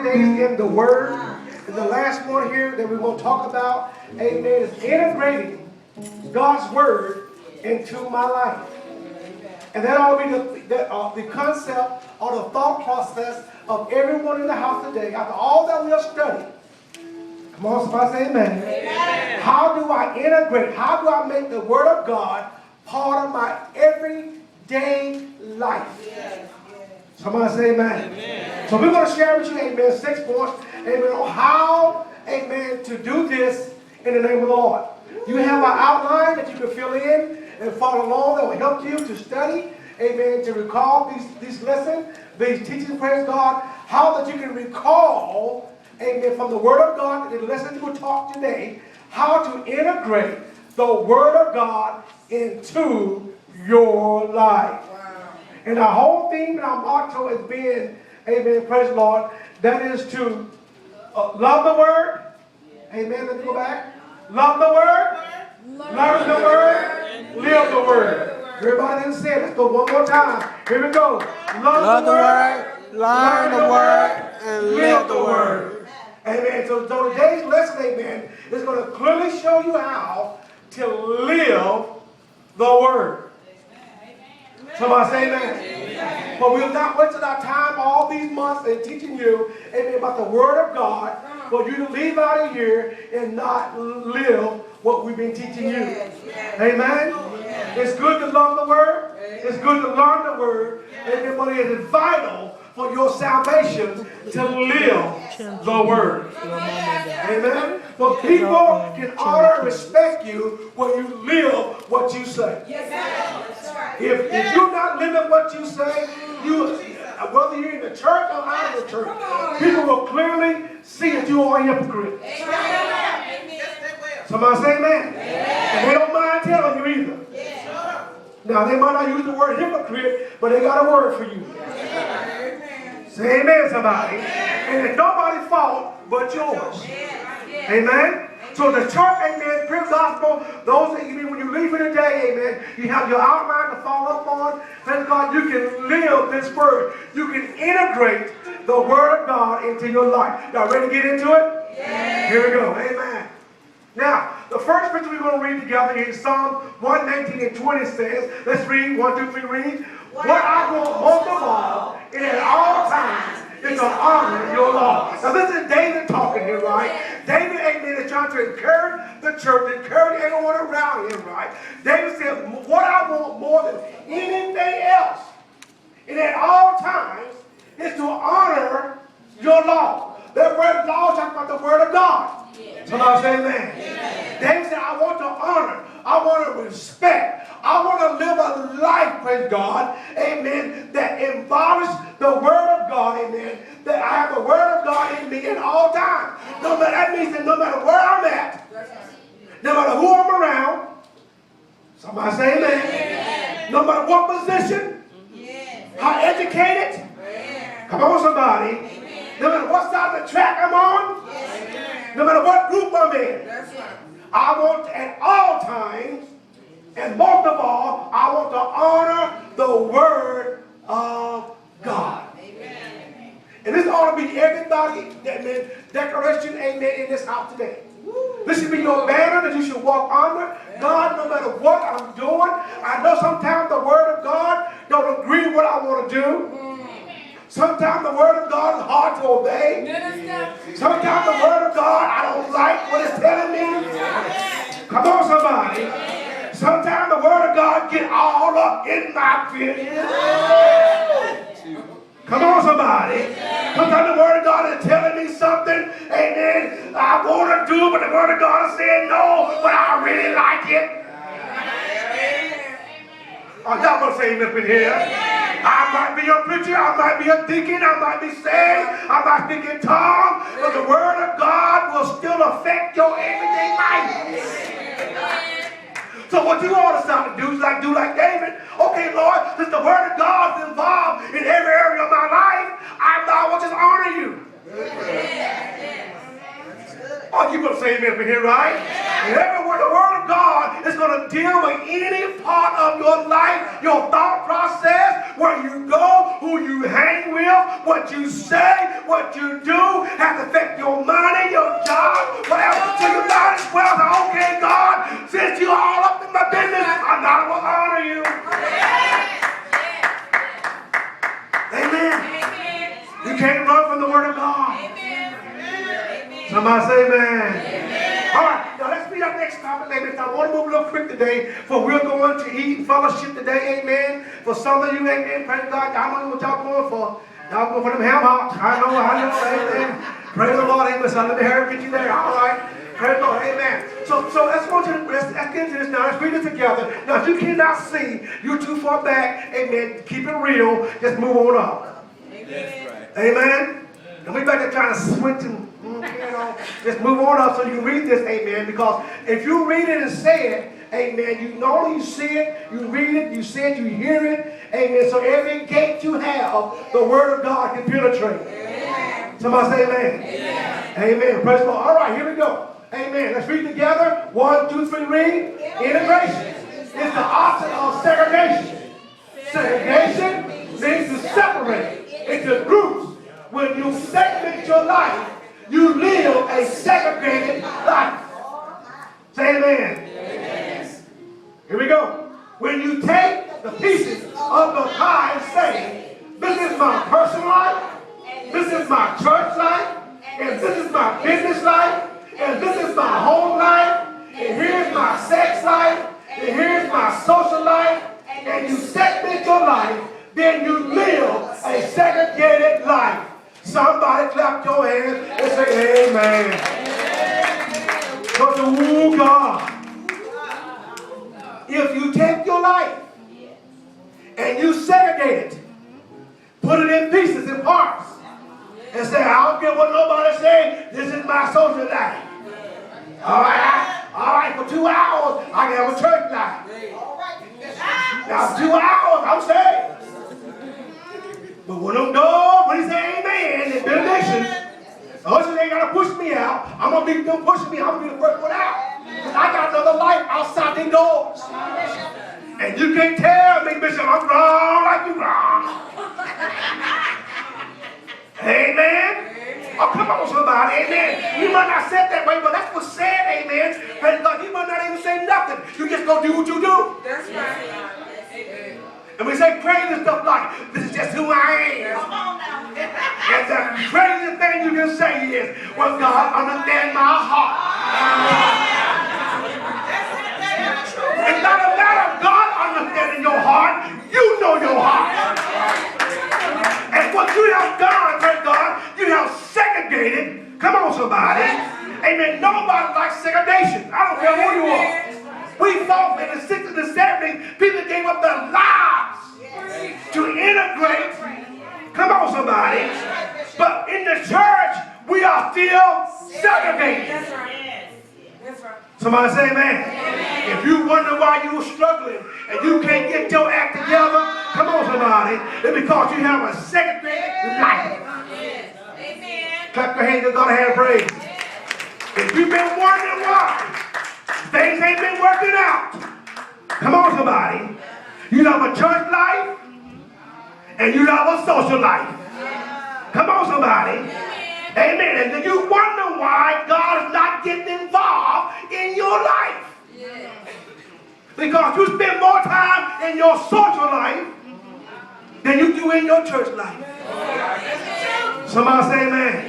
40 days in the Word. And the last one here that we will talk about, amen, is integrating God's Word into my life. And that ought to be the concept or the thought process of everyone in the house today. After all that we have studied, come on, somebody say amen. Amen. How do I integrate? How do I make the Word of God part of my everyday life? Yes. Somebody say amen. Amen. So we're going to share with you, amen, 6 points, amen, on how, amen, to do this in the name of the Lord. You have an outline that you can fill in and follow along that will help you to study, amen, to recall these lessons, these teachings, praise God, how that you can recall, amen, from the Word of God, the lesson you will talk today, how to integrate the Word of God into your life. Wow. And our whole theme and our motto has been, amen, praise the Lord, that is to love the Word, amen, let me go back, love the Word, learn the Word, live the Word. Everybody didn't say it. Let's go one more time. Here we go. Love the Word, learn the Word, and live the Word. Amen. So today's lesson, amen, is going to clearly show you how to live the Word. Somebody say amen. Amen. But we have not wasted our time all these months in teaching you, amen, about the Word of God, for you to leave out of here and not live what we've been teaching you. Amen. It's good to love the Word. It's good to learn the Word. Amen. But it is vital for your salvation to live the Word. Amen. But people can honor and respect you when you live what you say. If you're not living what you say, whether you're in the church or out of the church, people will clearly see that you are a hypocrite. Somebody say amen. And they don't mind telling you either. Now, they might not use the word hypocrite, but they got a word for you. Say amen, somebody. And it's nobody's fault but yours. Amen. So the church, amen, pure gospel, those that you mean when you leave here today, amen, you have your outline to follow up on. Thank God you can live this word. You can integrate the Word of God into your life. Y'all ready to get into it? Yeah. Here we go. Amen. Now, the first scripture we're going to read together is Psalm 119 and 20 says, let's read, 1, 2, 3, read. What I want most of all, and at all times, is to honor your law. Now, this is David talking here, right? David, amen, is trying to encourage the church, encourage everyone around him, right? David said, what I want more than anything else, and at all times, is to honor your law. That word law is talking about the Word of God. Somebody say amen. David said, I want to honor. I want to respect. I want to live a life, praise God, amen, that embodies the Word of God, amen, that I have the Word of God in me at all times. That means that no matter where I'm at, no matter who I'm around, somebody say amen, no matter what position, how educated, come on somebody, no matter what side of the track I'm on, no matter what group I'm in, I want at all times, and most of all, I want to honor the Word of God. Amen. And this ought to be everybody, amen, declaration, amen, in this house today. This should be your banner that you should walk under. God, no matter what I'm doing, I know sometimes the Word of God don't agree with what I want to do. Sometimes the Word of God is hard to obey. Sometimes the Word of God, I don't like what it's telling me. Come on, somebody. Sometimes the Word of God get all up in my feelings. Come on, somebody. Sometimes the Word of God is telling me something, amen, I want to do, but the Word of God is saying no, but I really like it. Oh, y'all gonna say amen up in here? I might be a preacher, I might be a deacon, I might be saved, I might speak in tongues, but the Word of God will still affect your everyday life. So what you ought to start to do is do like David. Okay, Lord, since the Word of God is involved in every area of my life, I will just honor you. Oh, you going to say amen up in here, right? And everywhere the Word of God is going to deal with any part of your life, your thought process, where you go, who you hang with, what you say, what you do, has to affect your money, your job, whatever. So you might as well say, okay, God, since you all up in my business, I'm not going to honor you. Amen. You can't run from the word of God. Somebody say amen. All right, now let's read our next topic. Amen. I want to move a little quick today, for we're going to eat and fellowship today. Amen. For some of you, amen. Praise God. Y'all know what y'all going for. Y'all going for them ham hocks. I know. Amen. Praise the Lord. Amen. So let me hurry get you there. All right. Praise the Lord. Amen. So let's get into this now. Let's read it together. Now, if you cannot see, you're too far back. Amen. Keep it real. Just move on up. Amen. Amen. And we better try to switch and just move on up so you can read this, amen. Because if you read it and say it, amen, you know you see it, you read it, you see it, you hear it, amen. So every gate you have, the word of God can penetrate. Amen. Somebody say amen. Amen. Amen. Praise the Lord. All right, here we go. Amen. Let's read together. 1, 2, 3, read. Integration is the opposite of segregation. Segregation means to separate into groups. When you segment your life, you live a segregated life. Say amen. Amen. Here we go. When you take the pieces of the pie and say, this is my personal life, this is my church life, and this is my business life, and this is my home life, and here's my sex life, and here's my social life, and you segment your life, then you live a segregated life. Somebody clap your hands and say amen. Because, oh God, if you take your life and you segregate it, put it in pieces and parts, and say, I don't care what nobody say, this is my social life. All right, for 2 hours, I can have a church life. Now, 2 hours, I'm saved. But when he say amen and benediction, also they got to push me out. I'm going to be them pushing me. I'm going to be the first one out. Because I got another life outside the doors. And you can't tell me, Bishop, I'm wrong like you wrong. Amen. Oh, come on, somebody. Amen. You might not say it that way, but that's what's said. Amen. Praise God. You might not even say nothing. You just go do what you do. That's right. And we say crazy stuff like, this is just who I am. Come on now. And the craziest thing you can say is, well, God, understand my heart. It's not a matter of God understanding your heart. You know your heart. And what you have done, thank God, you have segregated. Come on, somebody. Amen. Nobody likes segregation. I don't care who you are. We thought in the 60s and 70s, people gave up their lives to integrate. Come on, somebody. But in the church, we are still segregated. That's right. That's right. Somebody say amen. If you wonder why you're struggling and you can't get your act together, come on, somebody. It's because you have a segregated life. Amen. Clap your hands and God hand praise. If you've been wondering why things ain't been working out, come on, somebody. You have a church life and you have a social life. Come on, somebody. Amen. And then you wonder why God is not getting involved in your life. Because you spend more time in your social life than you do in your church life. Somebody say amen.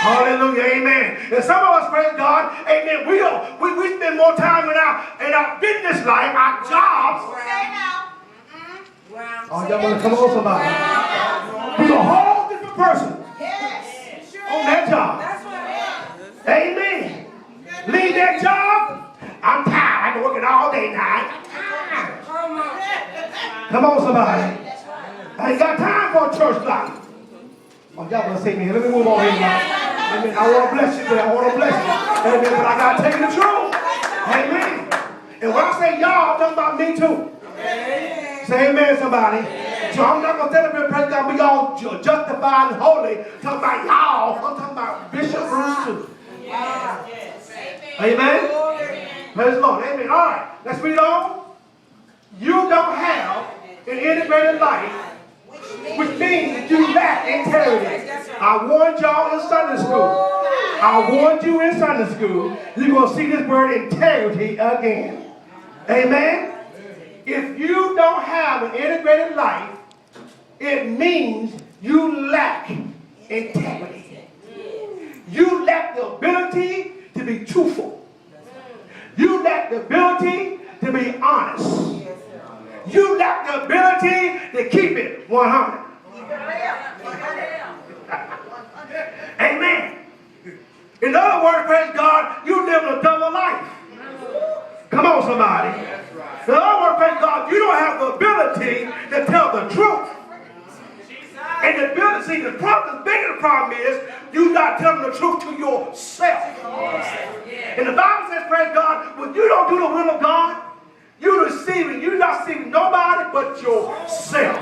Hallelujah, amen. And some of us, praise God, amen, we spend more time in our business life, our jobs. Oh, y'all want to come on, somebody? We're a whole different person on that job. Amen. Leave that job. I'm tired. I've been working all day now. Come on, somebody. I ain't got time for a church life. Oh, y'all want to say me. Let me move on here now. Amen. I want to bless you today. I want to bless you. Amen. But I got to tell you the truth. Amen. And when I say y'all, I'm talking about me too. Say amen, somebody. So I'm not going to tell them, praise God, we all justified and holy. I'm talking about y'all. I'm talking about Bishop Bruce too. Amen. Praise the Lord. Amen. All right. Let's read on. You don't have an integrated life which means you lack integrity. I warned y'all in Sunday school. I warned you in Sunday school. You're going to see this word integrity again. Amen? If you don't have an integrated life, it means you lack integrity. You lack the ability to be truthful. You lack the ability to be honest. You lack the ability to keep it 100. Amen. In other words, praise God, you live a double life. Come on, somebody. In other words, praise God, you don't have the ability to tell the truth. And the ability, see, the bigger problem is you're not telling the truth to yourself. And the Bible says, praise God, when you don't do the will of God, you're not deceiving nobody but yourself.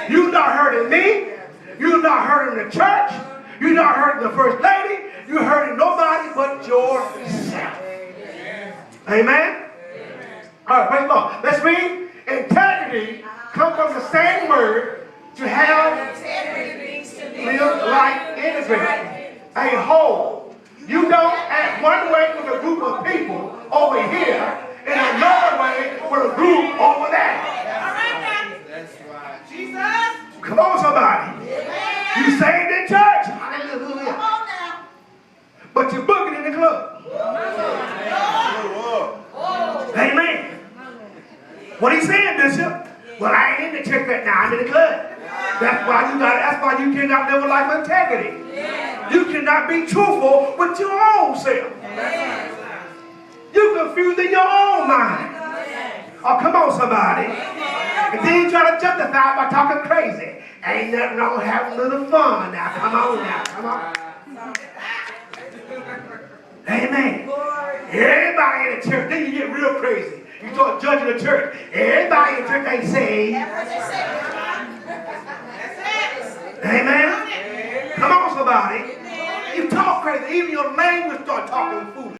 You're not hurting me. You're not hurting the church. You're not hurting the first lady. You're hurting nobody but yourself. Amen? All right, praise God. Let's read. Integrity comes from the same word to have live like integrity. A whole. You don't act one way with a group of people over here and another way with a group over there. All right now. That's right. Jesus. Come on, somebody. You saved in church. Hallelujah. Come on now. But you're booking in the club. Amen. What he saying, Bishop? Well, I ain't in the church right now. I'm in the club. That's why you cannot live a life of integrity. You cannot be truthful with your own self. You're confusing your own mind. Oh, come on, somebody. And then you try to justify it by talking crazy. Ain't nothing wrong with having a little fun now. Come on now. Come on. Amen. Everybody in the church, then you get real crazy. You start judging the church. Everybody in the church ain't saved. Amen. Come on, somebody. You talk crazy. Even your language start talking foolish.